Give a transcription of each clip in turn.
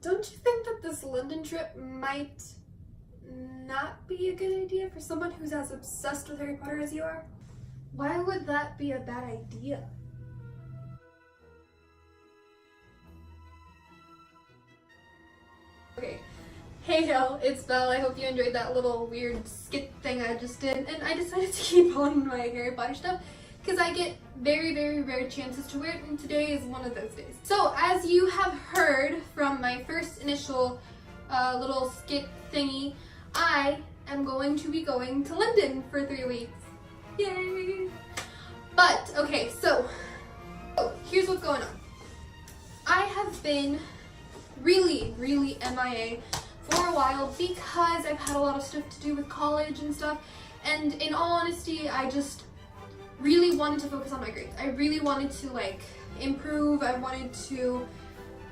Don't you think that this London trip might not be a good idea for someone who's as obsessed with Harry Potter as you are? Why would that be a bad idea? Okay. Hey y'all, it's Val. I hope you enjoyed that little weird skit thing I just did, and I decided to keep on my Harry Potter stuff because I get very, very rare chances to wear it, and today is one of those days. So, as you have heard from my first initial little skit thingy, I am going to be going to London for 3 weeks. Yay! But, okay, so here's what's going on. I have been really MIA for a while because I've had a lot of stuff to do with college and stuff, and in all honesty, I just really wanted to focus on my grades. I really wanted to like improve, I wanted to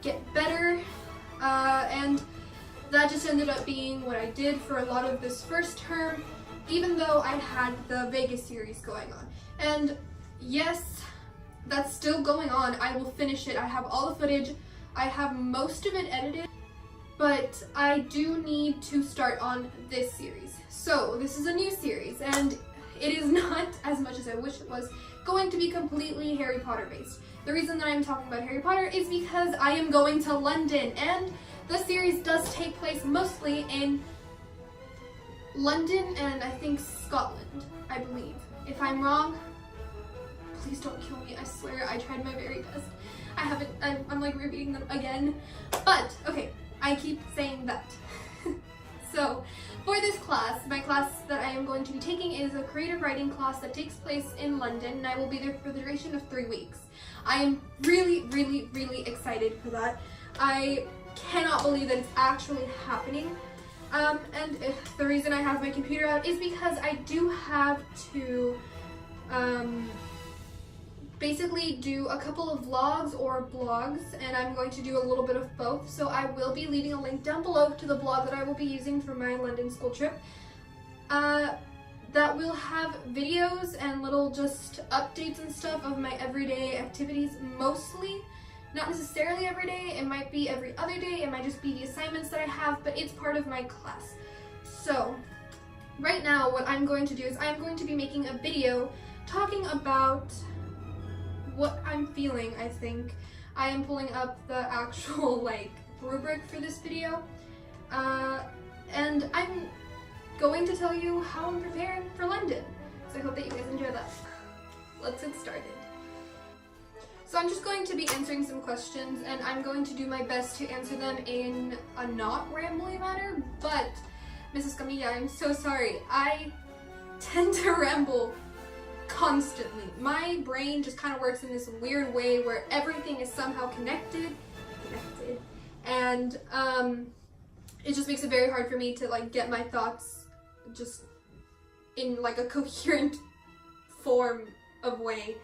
get better, and that just ended up being what I did for a lot of this first term, even though I had the Vegas series going on. And yes, that's still going on. I will finish it. I have all the footage. I have most of it edited, but I do need to start on this series. So this is a new series, and it is not, as much as I wish it was, going to be completely Harry Potter based. The reason that I'm talking about Harry Potter is because I am going to London, and the series does take place mostly in London and I think Scotland, I believe. If I'm wrong, please don't kill me, I swear I tried my very best. I'm like repeating them again, but okay, I keep saying that. So, for this class, my class that I am going to be taking is a creative writing class that takes place in London, and I will be there for the duration of 3 weeks. I am really excited for that. I cannot believe that it's actually happening. And the reason I have my computer out is because I do have to basically do a couple of vlogs or blogs, and I'm going to do a little bit of both. So I will be leaving a link down below to the blog that I will be using for my London school trip. That will have videos and little just updates and stuff of my everyday activities mostly. Not necessarily every day, it might be every other day, it might just be the assignments that I have, but it's part of my class. So, right now what I'm going to do is I'm going to be making a video talking about what I'm feeling, I think. I am pulling up the actual, like, rubric for this video, and I'm going to tell you how I'm preparing for London. So I hope that you guys enjoy that. Let's get started. So I'm just going to be answering some questions, and I'm going to do my best to answer them in a not rambly manner, but Mrs. Camilla, I'm so sorry. I tend to ramble constantly. My brain just kind of works in this weird way where everything is somehow connected, and it just makes it very hard for me to like get my thoughts just in like a coherent form of way.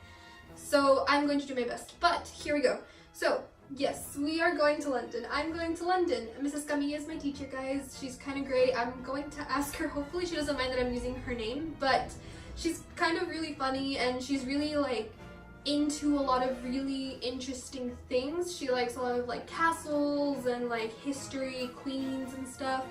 So I'm going to do my best, but here we go. So yes, we are going to London. I'm going to London. Mrs. Camilla is my teacher, guys. She's kind of great. I'm going to ask her, hopefully she doesn't mind that I'm using her name, but she's kind of really funny, and she's really like into a lot of really interesting things. She likes a lot of like castles and like history, queens and stuff.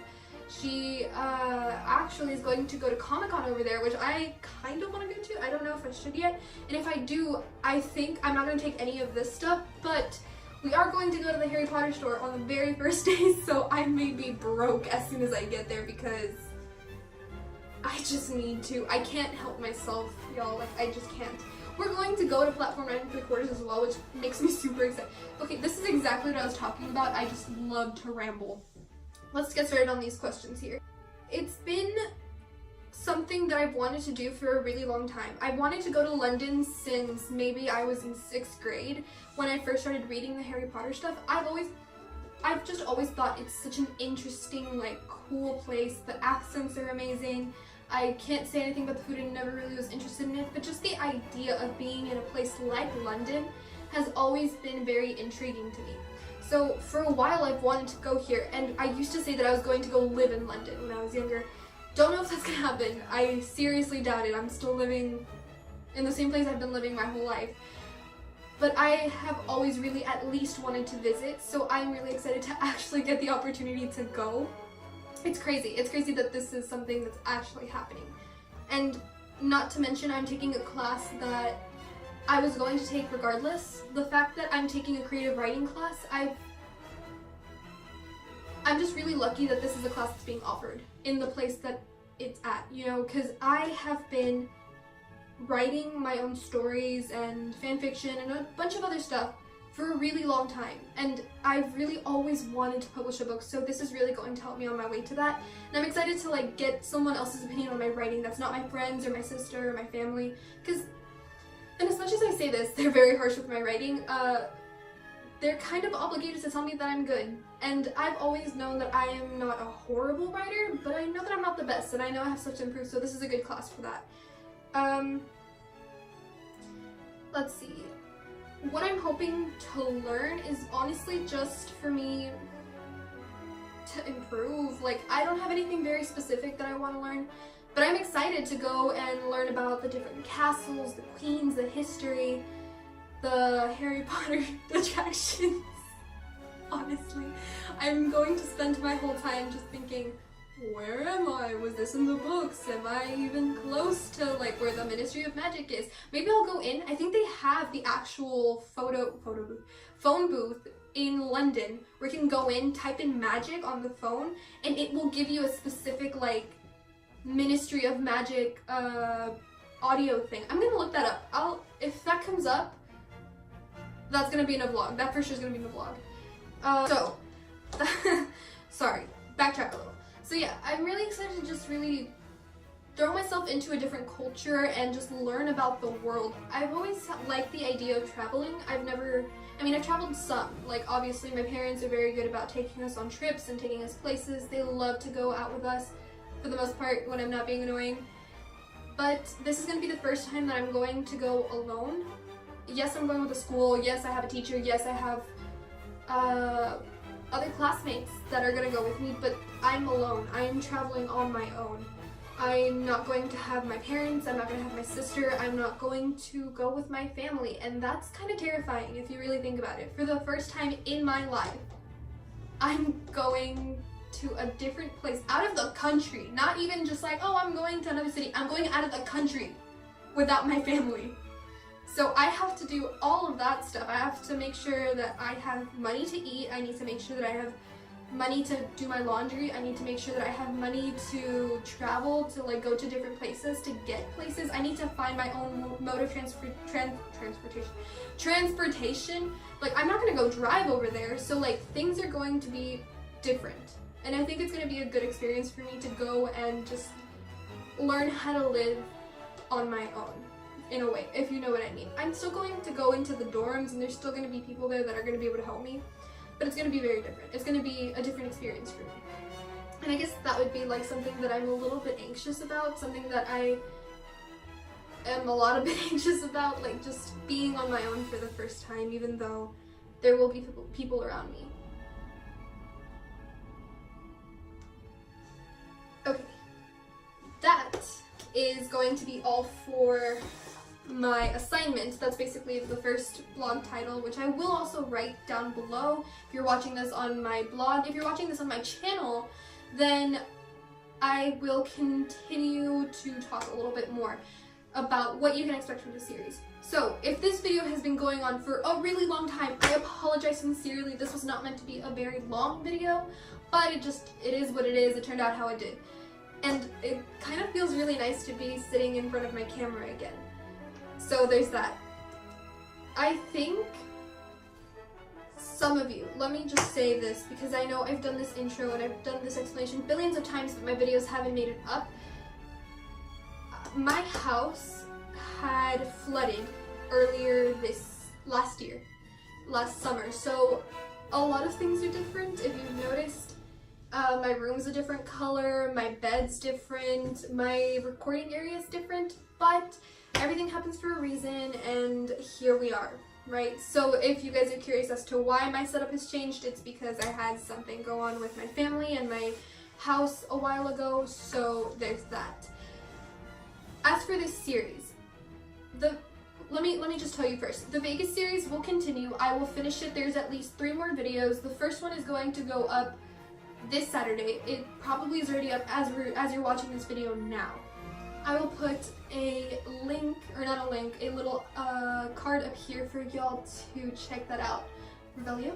She actually is going to go to Comic-Con over there, which I kind of want to go to. I don't know if I should yet, and if I do, I think I'm not going to take any of this stuff, but we are going to go to the Harry Potter store on the very first day, so I may be broke as soon as I get there because I just need to. I can't help myself, y'all. Like, I just can't. We're going to go to Platform 9 3/4 as well, which makes me super excited. Okay, this is exactly what I was talking about. I just love to ramble. Let's get started on these questions here. It's been something that I've wanted to do for a really long time. I wanted to go to London since maybe I was in 6th grade when I first started reading the Harry Potter stuff. I've just always thought it's such an interesting, like, cool place. The accents are amazing. I can't say anything about the food, and never really was interested in it, but just the idea of being in a place like London has always been very intriguing to me. So for a while I've wanted to go here, and I used to say that I was going to go live in London when I was younger. Don't know if that's gonna happen. I seriously doubt it. I'm still living in the same place I've been living my whole life. but I have always really at least wanted to visit, so I'm really excited to actually get the opportunity to go. It's crazy that this is something that's actually happening. And not to mention, I'm taking a class that I was going to take regardless. The fact that I'm taking a creative writing class, I'm just really lucky that this is a class that's being offered in the place that it's at, you know, because I have been writing my own stories and fan fiction and a bunch of other stuff for a really long time, and I've really always wanted to publish a book, so this is really going to help me on my way to that. And I'm excited to like get someone else's opinion on my writing that's not my friends or my sister or my family, because, and as much as I say this, they're very harsh with my writing. They're kind of obligated to tell me that I'm good. And I've always known that I am not a horrible writer, but I know that I'm not the best, and I know I have stuff to improve, so this is a good class for that. Let's see. What I'm hoping to learn is honestly just for me to improve. Like, I don't have anything very specific that I want to learn, but I'm excited to go and learn about the different castles, the queens, the history, the Harry Potter attractions. Honestly, I'm going to spend my whole time just thinking, where am I? Was this in the books? Am I even close to like where the Ministry of Magic is? Maybe I'll go in. I think they have the actual phone booth in London where you can go in, type in magic on the phone, and it will give you a specific like Ministry of Magic audio thing. I'm gonna look that up. If that comes up, that's gonna be in a vlog. That for sure is gonna be in the vlog. Sorry, backtrack a little. So yeah, I'm really excited to just really throw myself into a different culture and just learn about the world. I've always liked the idea of traveling. I've traveled some. Like, obviously my parents are very good about taking us on trips and taking us places. They love to go out with us for the most part when I'm not being annoying. But this is gonna be the first time that I'm going to go alone. Yes, I'm going with a school. Yes, I have a teacher. Yes, I have other classmates that are gonna go with me, but I'm alone. I am traveling on my own. I'm not going to have my parents, I'm not going to have my sister, I'm not going to go with my family, and that's kind of terrifying if you really think about it. For the first time in my life, I'm going to a different place, out of the country, not even just like, oh, I'm going to another city, I'm going out of the country without my family. So I have to do all of that stuff. I have to make sure that I have money to eat. I need to make sure that I have money to do my laundry. I need to make sure that I have money to travel, to like go to different places, to get places. I need to find my own mode of transportation. Like, I'm not gonna go drive over there, so like things are going to be different. And I think it's gonna be a good experience for me to go and just learn how to live on my own. In a way, if you know what I mean. I'm still going to go into the dorms, and there's still going to be people there that are going to be able to help me, but it's going to be very different. It's going to be a different experience for me. And I guess that would be like something that I'm a little bit anxious about, something that I am a lot of bit anxious about, like just being on my own for the first time, even though there will be people around me. Okay, that is going to be all for my assignment. That's basically the first blog title, which I will also write down below if you're watching this on my blog. If you're watching this on my channel, then I will continue to talk a little bit more about what you can expect from the series. So if this video has been going on for a really long time, I apologize sincerely. This was not meant to be a very long video, but it is what it is. It turned out how it did. And it kind of feels really nice to be sitting in front of my camera again. So there's that. I think some of you, let me just say this because I know I've done this intro and I've done this explanation billions of times, but my videos haven't made it up. My house had flooded earlier last summer, so a lot of things are different. If you've noticed, my room's a different color, my bed's different, my recording area is different, but everything happens for a reason, and here we are, right? So if you guys are curious as to why my setup has changed, it's because I had something go on with my family and my house a while ago, so there's that. As for this series, let me just tell you first. The Vegas series will continue. I will finish it. There's at least 3 more videos. The first one is going to go up this Saturday. It probably is already up as you're watching this video now. I will put a link, or not a link, a little card up here for y'all to check that out. Revelio.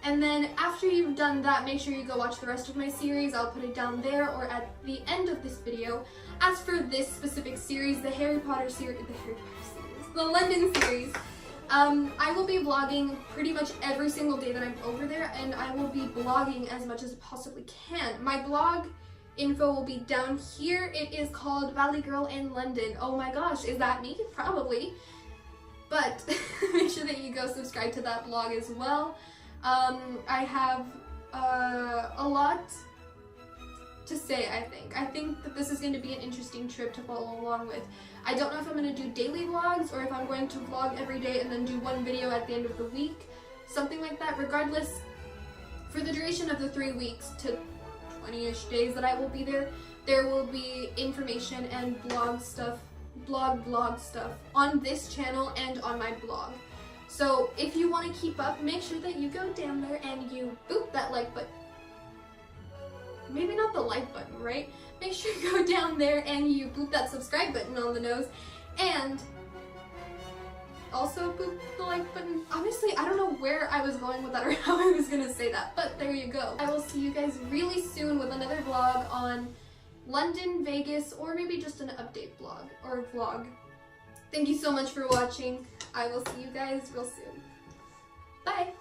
And then after you've done that, make sure you go watch the rest of my series. I'll put it down there or at the end of this video. As for this specific series, the Harry Potter series, the London series, I will be vlogging pretty much every single day that I'm over there, and I will be blogging as much as I possibly can. My blog info will be down here. It is called Val In London. Oh my gosh, is that me? Probably. But make sure that you go subscribe to that blog as well. I have a lot to say, I think. I think that this is going to be an interesting trip to follow along with. I don't know if I'm going to do daily vlogs or if I'm going to vlog every day and then do one video at the end of the week. Something like that. Regardless, for the duration of the 3 weeks to 20-ish days that I will be there, there will be information and blog stuff on this channel and on my blog. So if you want to keep up, make sure that you go down there and you boop that like button. Maybe not the like button, right? Make sure you go down there and you boop that subscribe button on the nose, and also boop the like button. Honestly, I don't know where I was going with that or how I was gonna say that, but there you go. I will see you guys really soon with another vlog on London, Vegas, or maybe just an update vlog or vlog. Thank you so much for watching. I will see you guys real soon. Bye!